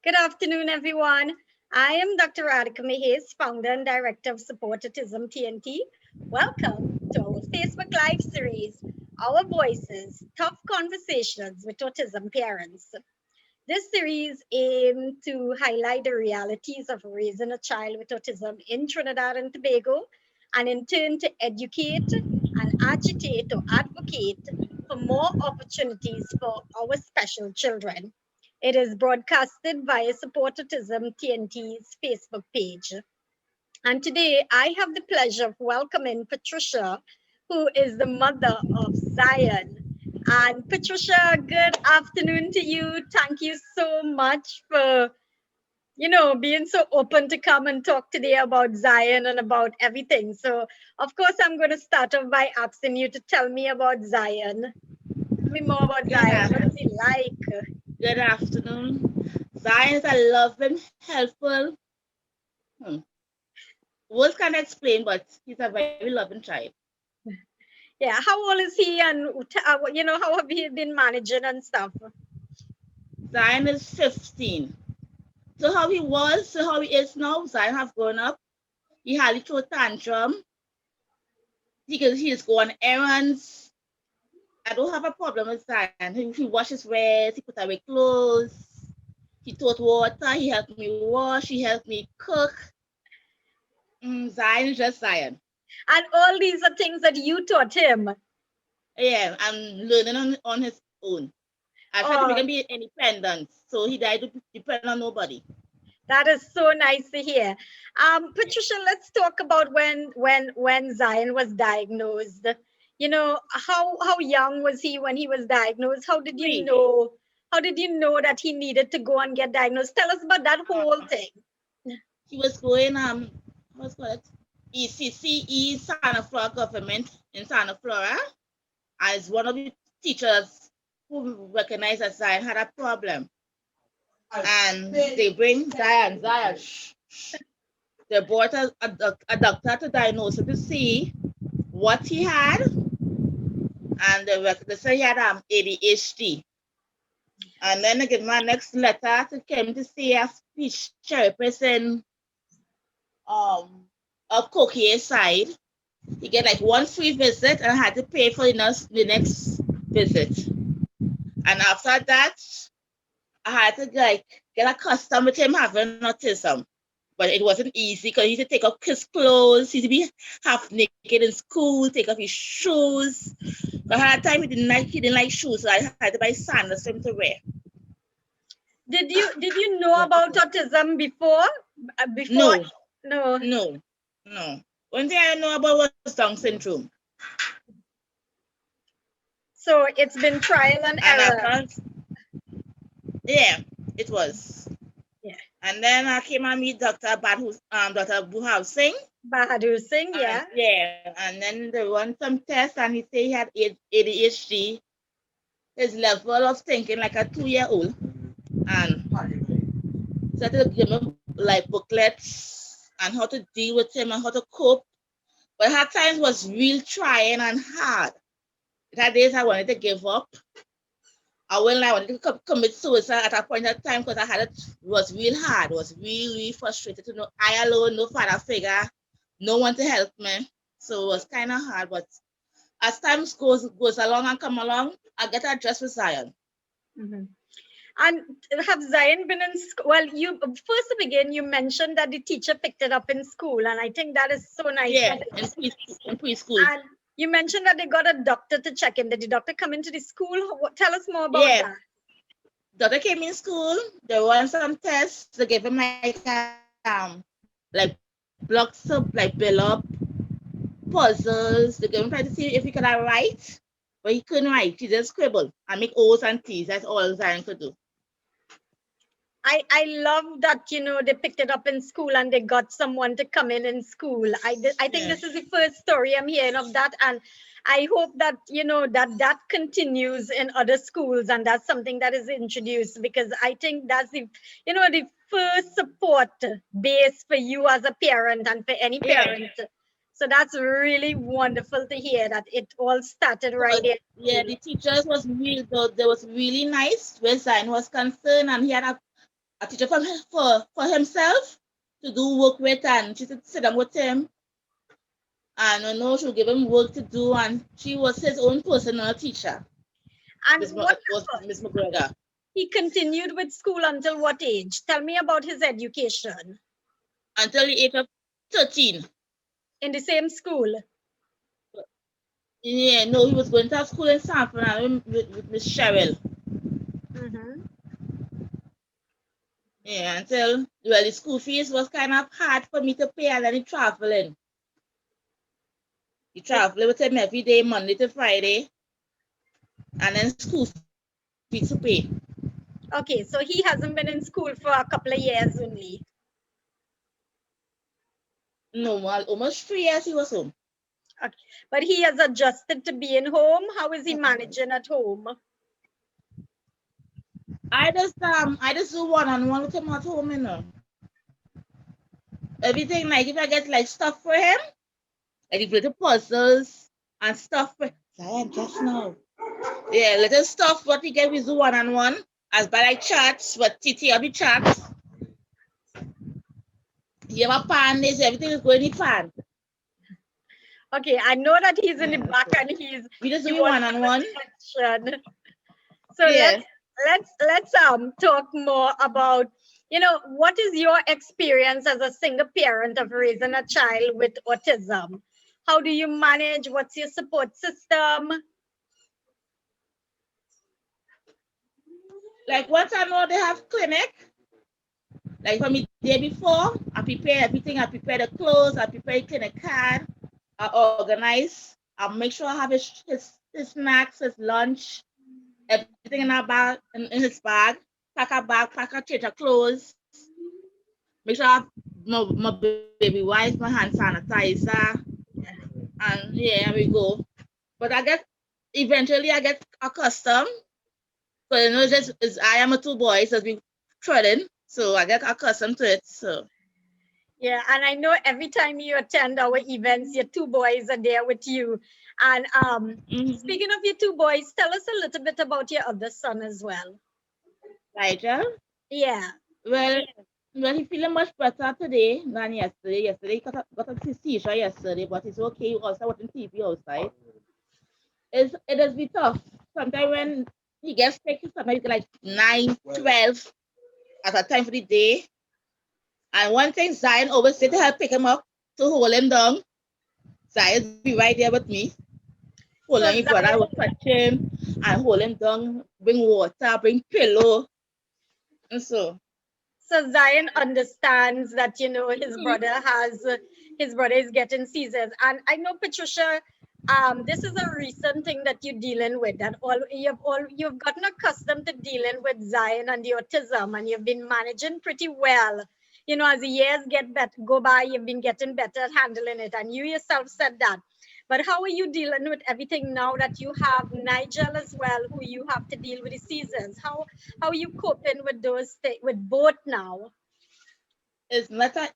Good afternoon, everyone. I am Dr. Radhika Mehes, founder and director of Support Autism TNT. Welcome to our Facebook Live series, Our Voices Tough Conversations with Autism Parents. This series aims to highlight the realities of raising a child with autism in Trinidad and Tobago, and in turn to educate and agitate or advocate for more opportunities for our special children. It is broadcasted via Support Autism TNT's Facebook page. And today I have the pleasure of welcoming Patricia, who is the mother of Zion. And Patricia, good afternoon to you. Thank you so much for, being so open to come and talk today about Zion and about everything. So, of course, I'm going to start off by asking you to tell me about Zion. Tell me more about Good, Zion. What af- is he like? good afternoon. Zion is a loving, helpful. Hmm. Words can't explain, but he's a very loving child. Yeah, how old is he, and how have you been managing and stuff? Zion is 15. So how he was, so how he is now, Zion have grown up. He hardly throw tantrum. He just go on errands. I don't have a problem with Zion. He washes wares, he put away clothes, he taught water, he helped me wash, he helped me cook. Zion is just Zion. And all these are things that you taught him. Yeah, I'm learning on his own. I tried to make Oh, him be independent, so he died to depend on nobody. that is so nice to hear. Patricia, let's talk about when Zion was diagnosed. How young was he when he was diagnosed? How did you 3. know? How did you know that he needed to go and get diagnosed? Tell us about that whole Uh, thing. he was going what's called ECCE Santa Flora government in Santa Flora as one of the teachers who recognized that Zion had a problem, and they bring Zion. They brought a doctor to diagnose him to see what he had, and they said he had ADHD. And then again, my next letter to came to see a speech therapist in up Coquet side. He get like one free visit and I had to pay for the next visit. And after that, I had to like get accustomed with him having autism. But it wasn't easy because he used to take off his clothes, he used to be half naked in school, take off his shoes. But at that time he didn't like shoes, so I had to buy sandals for him to wear. Did you know about autism before? Before? No, No. no, no. One thing I know about was Down syndrome. So it's been trial and And I error. found, yeah, it was. Yeah. And then I came and meet Dr. Buhav Singh. Bahadur Singh, And yeah. yeah, and then they run some tests and he said he had ADHD. His level of thinking like a 2-year-old. And started to give him like booklets and how to deal with him and how to cope. But at times was real trying and hard. There days I wanted to give up. I wanted to commit suicide at a point in time because it was real hard. It was really frustrated to know I alone, no father figure, no one to help me. So it was kind of hard. But as time goes along and come along, I get adjust with Zion. Mhm. And have Zion been in school? Well, you first to begin, you mentioned that the teacher picked it up in school, and I think that is so nice Yeah, that in preschool. and you mentioned that they got a doctor to check him. Did the doctor come into the school? Tell us more about Yeah, that. daughter came in school. They run some tests. They gave him like blocks of like build up puzzles. They gave him try to see if he could write, but he couldn't write. He just scribble and make O's and T's. That's all Zion could do. I love that they picked it up in school and they got someone to come in school. I think Yeah. this is the first story I'm hearing of that, and I hope that that continues in other schools and that's something that is introduced, because I think that's the first support base for you as a parent and for any Yeah. parent. So that's really wonderful to hear that it all started right But there in yeah, school. the teachers was real though. They was really nice where Zion was concerned, and he had a a teacher for himself to do work with, and she said sit down with him, and she would give him work to do, and she was his own personal teacher. And what Was happened? Miss McGregor. He continued with school until what age? Tell me about his education. Until the age of 13. In the same school? Yeah, no, he was going to school in San Fernando with Miss Cheryl. Mm-hmm. Yeah, until, well, the school fees was kind of hard for me to pay, and then he traveling. He traveling with him every day, Monday to Friday, and then school fees to pay. Okay, so he hasn't been in school for a couple of years only. No, well, almost 3 years he was home. Okay. But he has adjusted to being home. How is he managing at home? I just do one-on-one with him at home. Everything, like if I get like stuff for him, like little puzzles and stuff for Zion just now. Yeah, little stuff what we get, we do one-on-one. As by like charts, but TT will be charts. You have a pan, this everything is going in pan. Okay, I know that he's in the Yeah, back so and we just he do wants one-on-one. attention. So Yeah. let's talk more about, what is your experience as a single parent of raising a child with autism? How do you manage? What's your support system? Like once I know they have clinic, like from the day before, I prepare everything. I prepare the clothes, I prepare the clinic card, I organize, I make sure I have his snacks, his lunch, everything in our bag, in his bag, pack a change of clothes, make sure I have my baby wipes, my hand sanitizer, and yeah, we go. But eventually I get accustomed. But I am a two boys that's been threading, so I get accustomed to it. So Yeah, and I know every time you attend our events, your two boys are there with you. And mm-hmm. speaking of your two boys, tell us a little bit about your other son as well. Nigel, Yeah. well, well, he's feeling much better today than yesterday. Yesterday he got a seizure yesterday, but it's okay. He also watching TV outside. It does be tough. Sometimes when he gets sick, sometimes he get like 9, 12 at a time for the day. And one thing Zion always said to help pick him up to hold him down. Zion be right there with me. Hold So on, his brother Zion, will touch him and hold him down, bring water, bring pillow. And so Zion understands that his mhm, brother is getting seizures, and I know Patricia. This is a recent thing that you're dealing with. That you've gotten accustomed to dealing with Zion and the autism, and you've been managing pretty well. As the years go by, you've been getting better at handling it, and you yourself said that. But how are you dealing with everything now that you have Nigel as well, who you have to deal with the seasons? How are you coping with with both now? it's not an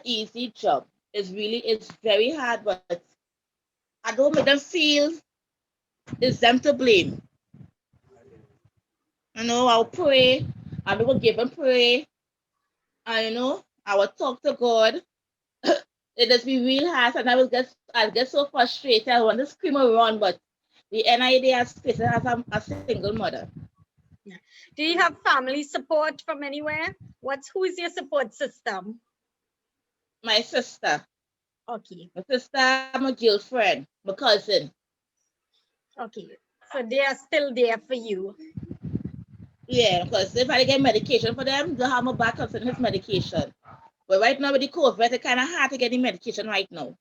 easy job. It's very hard, but I don't make them feel it's them to blame. I'll pray, and we will give and pray, and I will talk to God. It does be real hard, and I get so frustrated. I want to scream around, but the NID has stated as a single mother. Yeah. Do you have family support from anywhere? Who is your support system? My sister, Okay. my girlfriend, my cousin. Okay. So they are still there for you. Yeah, because if I get medication for them, they'll have my backups in his medication. But right now with the COVID, it's kind of hard to get the medication right now.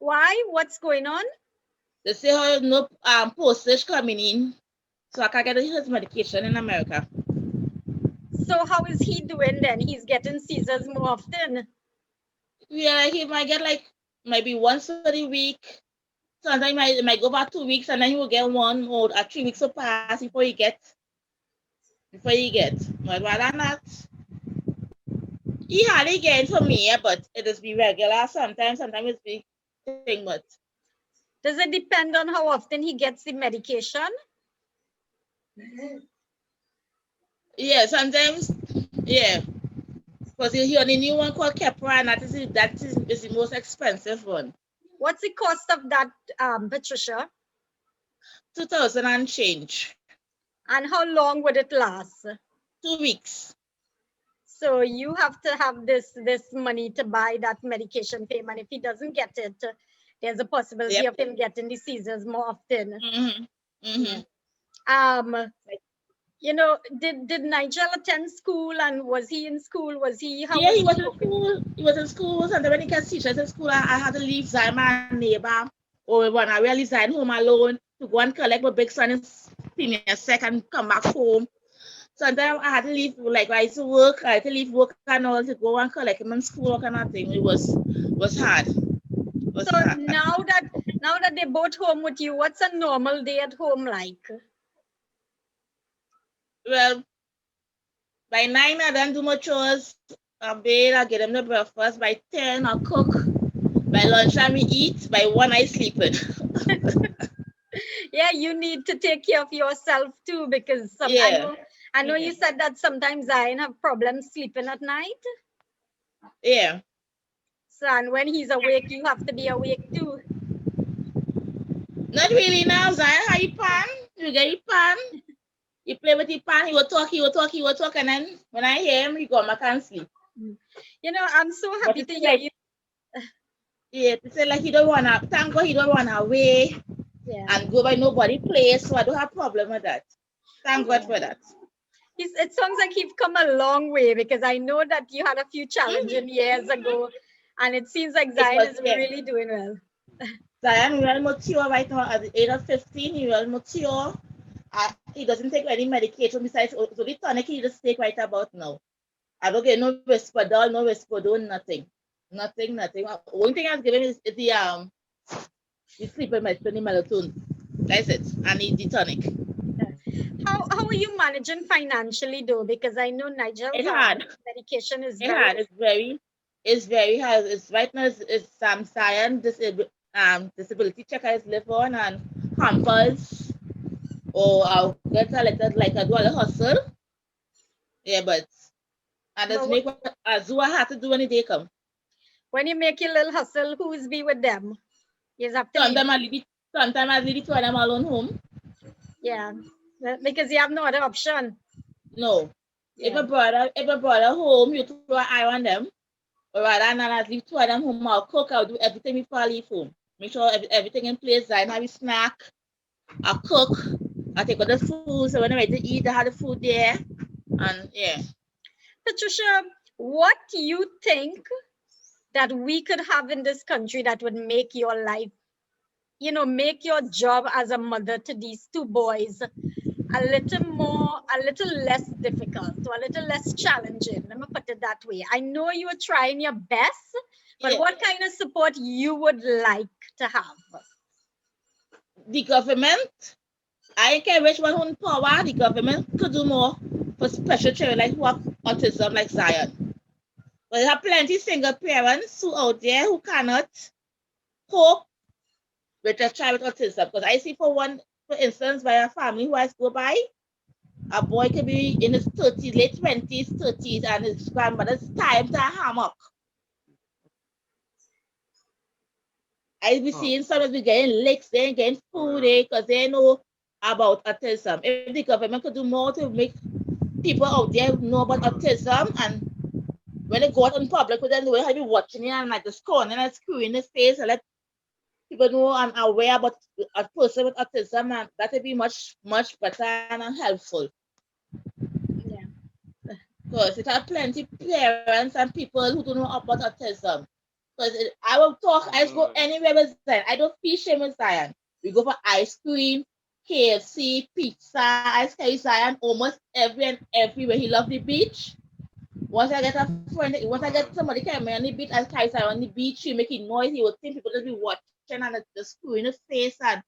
Why? What's going on? They say how no postage coming in, so I can get his medication in America. So how is he doing then? He's getting seizures more often. Yeah, he might get like maybe once a week. Sometimes it might go about 2 weeks, and then he will get 1 or 3 weeks will pass before he get. But rather not, he hardly get for me, but it is be regular. Sometimes it's be thing, but Does it depend on how often he gets the medication? Yeah, sometimes, yeah, because he only knew one called Kepra, and that is the most expensive one. What's the cost of that, Patricia? 2000 and change. And how long would it last? 2 weeks. So you have to have this money to buy that medication for him, and if he doesn't get it, there's a possibility Yep. of him getting the seizures more often. Mm-hmm. Yeah. Mm-hmm. Um, did Nigel attend school, and was he in school? How Yeah, was he he was in coping? school. He was in school. Sometimes when he gets teachers in school, I had to leave Zion, my neighbor, or when I really Zion home alone to go and collect my big son is senior sec and come back home. Sometimes I had to leave, like I used to work, I had to leave work and all to go and collect him in school or kind of thing. It was hard. It So was hard. now that they're both home with you, what's a normal day at home like? Well, by 9 I done do my chores. I bathe, I get him the breakfast. By 10 I cook. By lunchtime we eat. By 1 I sleep it. Yeah, you need to take care of yourself too, because Yeah. I know Yeah. you said that sometimes Zion have problems sleeping at night. Yeah. So, and when he's awake, you have to be awake too. Not really now, Zion. How you pan? You get your pan. You play with your pan. He will talk, and then when I hear him, he go back and sleep. Mm. I'm so But happy it's to hear like, you. yeah, it's like he don't wanna. Thank God he don't wanna away Yeah, and go by nobody place, so I don't have problem with that. Thank God yeah. for that. It sounds like you've come a long way, because I know that you had a few Mhm. challenging years ago, and it seems like It Zion was, is yeah. really doing well. Zion well mature right now at the age of 15. He well mature. He doesn't take any medication besides so the tonic he just take right about now. I don't get no Risperdal, no Risperdal, nothing. Nothing, nothing. Only thing I've given is the sleeping medicine, the melatonin. That's it. And the tonic. Yeah. How are you managing financially though? Because I know Nigel's It hard. medication is It very hard. It's very hard. It's right now it's Zion disability checker is live on and hampers or I'll get a letter like a do a hustle. Yeah, but and that's but make what Azua have to do when the day come. when you make your little hustle, who's be with them? You just have to leave. Sometimes I leave it to them alone home. Yeah, because you have no other option. No. If Yeah. a brother home, you throw an eye on them. Or rather than I leave two of them home, I'll cook, I'll do everything before I leave home. Make sure everything in place. I have a snack. I cook. I take out the food. So when I'm ready to eat, I have the food there. And yeah. Patricia, what do you think that we could have in this country that would make your life, make your job as a mother to these two boys a little less difficult, or a little less challenging? Let me put it that way. I know you are trying your best, but Yeah. what kind of support you would like to have? The government, I ain't care which one who power, the government could do more for special children like who have autism like Zion. But there are plenty single parents who out there who cannot cope with a child with autism. Because I see for instance, by a family who I go by, a boy could be in his 30s, late 20s, 30s, and his grandmother's time to hammock. I be seeing some of them getting licks, they ain't getting food because they know about autism. If the government could do more to make people out there know about autism and when they go out in public with them, they will be watching it and like the scorning and screwing his face and let people know and aware about a person with autism, and that would be much, much better and helpful. Yeah. Because it have plenty parents and people who don't know about autism. Because I will talk, I just go anywhere with Zion. I don't feel shame with Zion. We go for ice cream, KFC, pizza. I carry Zion almost everywhere. He love the beach. Once I get somebody carry me on the beach, I carry Zion on the beach. He making noise. He will think people just be watching and the screw in his face and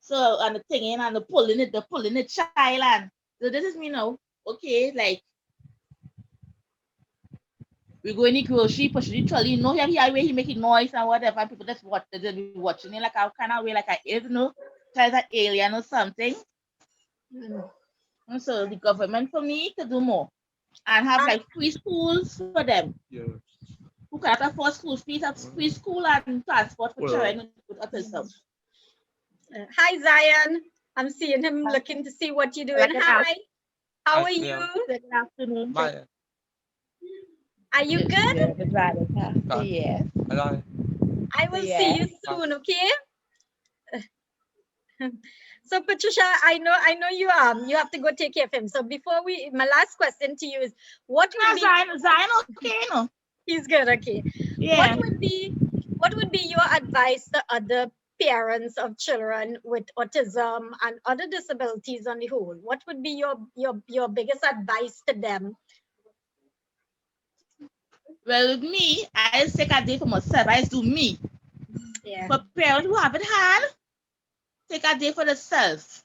the thing and the pulling it child and so this is me now. Okay, like we go in the grocery, push the trolley, here where he making noise and whatever, and people just watch, they just be watching it like a kind of way, like I don't know, as an alien or something. Mm. And so the government for me to do more and have like free schools for them. Who cannot afford school fees, have free school and transport for children with autism. Hi, Zion. I'm seeing him looking to see what you're doing. Like Hi, how are you? Good afternoon. Are you good? Yes. I will see you soon, okay? So Patricia, I know you have to go take care of him. So before my last question to you is, what would be Zion okay, no? he's good, okay. Yeah. What would be your advice to other parents of children with autism and other disabilities on the whole? What would be your biggest advice to them? Well, with me, I take a day for myself. I do me. Yeah. For parents who haven't had, take a day for themselves.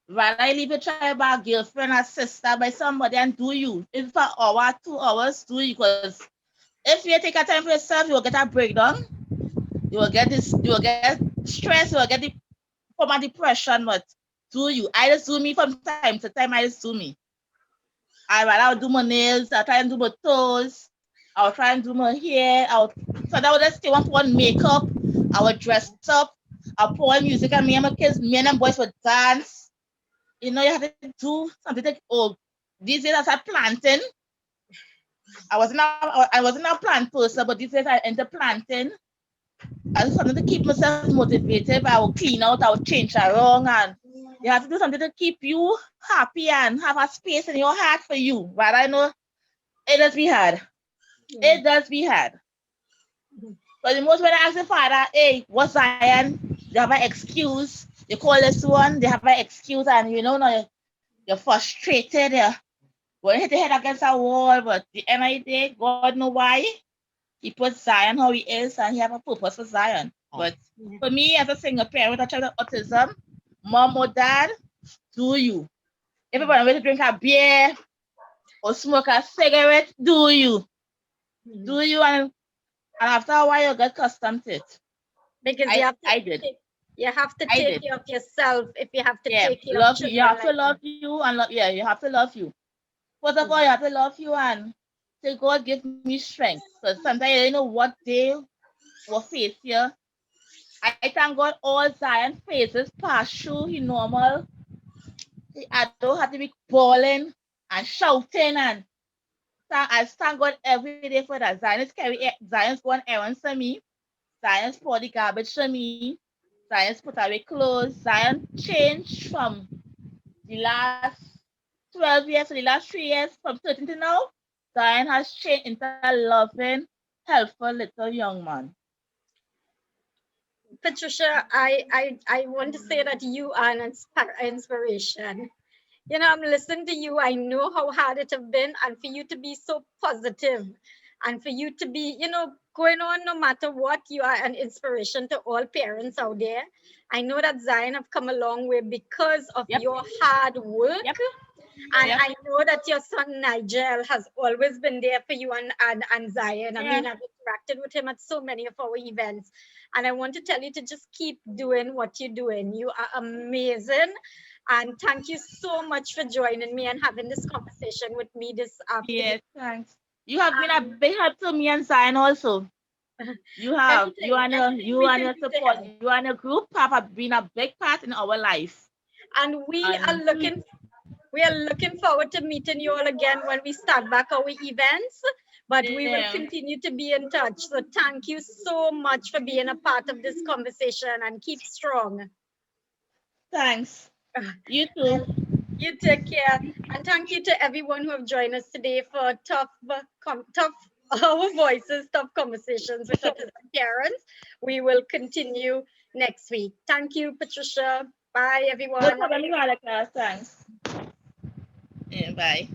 Rather leave it try by a girlfriend or sister by somebody and do you. If for an hour, 2 hours, do you. Because if you take a time for yourself, you will get a breakdown. You will get stress, you will get the form of depression, but do you. I just do me from time to time, I just do me. I rather do my nails, I'll try and do my toes, I'll try and do my hair, so that would just stay one makeup, I would dress up, I'll pour on music and me and my kids, men and boys would dance. You know, you have to do something like, these days I start planting. I wasn't a plant person, but these days I enter planting. I do something to keep myself motivated. I will clean out, I will change around, and you have to do something to keep you happy and have a space in your heart for you. But I know it does be hard. Yeah. It does be hard. But the most when I ask the father, hey, what's Zion? They have an excuse. You call this one, they have an excuse, and you know, now you're frustrated. You're going to hit your head against a wall, but the end of the day, God know why. He put Zion how he is, and he have a purpose for Zion. But for me, as a single parent with a child with autism, mom or dad, do you. If you want to drink a beer or smoke a cigarette, do you. Do you, and after a while, you get accustomed to it. Because you have to take care of yourself if you have to take care of children. You have to love you, and you have to love you. First of all, you have to love you and say, God, give me strength. Because sometimes you don't know what day will face you. I thank God all Zion phases pass through he normal. I don't have to be bawling and shouting, and I thank God every day for that. Zion's go on errands for me. Zion's pour the garbage for me. Zion's put away clothes. Zion changed from the last 12 years to the last 3 years, from 13 to now. Zion has changed into a loving, helpful little young man. Patricia, I want to say that you are an inspiration. You know, I'm listening to you. I know how hard it have been, and for you to be so positive, and for you to be, going on no matter what, you are an inspiration to all parents out there. I know that Zion have come a long way because of your hard work. And I know that your son Nigel has always been there for you and Zion. I mean, I've interacted with him at so many of our events. And I want to tell you to just keep doing what you're doing. You are amazing. And thank you so much for joining me and having this conversation with me this afternoon. Yes, thanks. You have been a big help to me and Zion also. You have. You and your support. You and your group have been a big part in our life. And we are looking forward to meeting you all again when we start back our events. But we will continue to be in touch. So thank you so much for being a part of this conversation, and keep strong. Thanks. You too. You take care. And thank you to everyone who have joined us today for tough our voices, tough conversations with autism parents. We will continue next week. Thank you, Patricia. Bye, everyone. No problem, Thanks. Yeah, bye.